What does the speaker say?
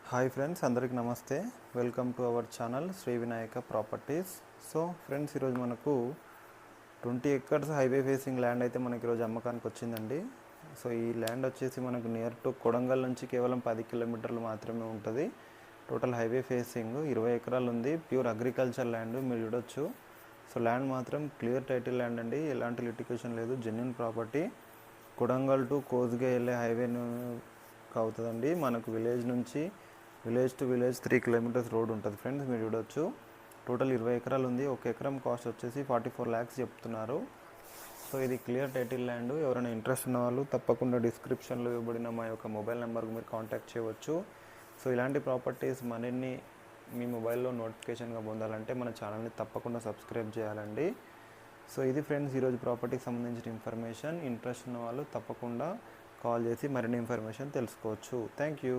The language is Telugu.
హాయ్ ఫ్రెండ్స్, అందరికీ నమస్తే. Welcome to our channel Shri Vinayaka properties. So friends, ఈరోజు మనకు 20 ఎకర్స్ హైవే ఫేసింగ్ ల్యాండ్ అయితే మనకి ఈరోజు అమ్మకానికి వచ్చిందండి. సో ఈ ల్యాండ్ వచ్చేసి మనకు నియర్ టు కొడంగల్ నుంచి కేవలం 10 కిలోమీటర్లు మాత్రమే ఉంటుంది. టోటల్ హైవే ఫేసింగ్ 20 ఎకరాలు ఉంది. ప్యూర్ అగ్రికల్చర్ ల్యాండ్ మీరు చూడొచ్చు. సో ల్యాండ్ మాత్రం క్లియర్ టైటిల్ ల్యాండ్ అండి, ఎలాంటి లిటిగేషన్ లేదు, జెన్యూన్ ప్రాపర్టీ. కొడంగల్ టు కోస్గే వెళ్ళే హైవే అవుతుందండి. మనకు village to village 3 kilometres road ఉంటుంది ఫ్రెండ్స్, మీరు చూడొచ్చు. టోటల్ 20 ఎకరాలు ఉంది. ఒక ఎకరం కాస్ట్ వచ్చేసి 44 lakhs చెప్తున్నారు. సో ఇది క్లియర్ టైటిల్ ల్యాండ్. ఎవరైనా ఇంట్రెస్ట్ ఉన్న వాళ్ళు తప్పకుండా డిస్క్రిప్షన్లో ఇవ్వబడిన మా యొక్క మొబైల్ నెంబర్కి మీరు కాంటాక్ట్ చేయవచ్చు. సో ఇలాంటి ప్రాపర్టీస్ మరిన్ని మీ మొబైల్లో నోటిఫికేషన్గా పొందాలంటే మన ఛానల్ని తప్పకుండా సబ్స్క్రైబ్ చేయాలండి. సో ఇది ఫ్రెండ్స్ ఈరోజు ప్రాపర్టీకి సంబంధించిన ఇన్ఫర్మేషన్. ఇంట్రెస్ట్ ఉన్న వాళ్ళు తప్పకుండా కాల్ చేసి మరిన్ని ఇన్ఫర్మేషన్ తెలుసుకోవచ్చు. Thank you.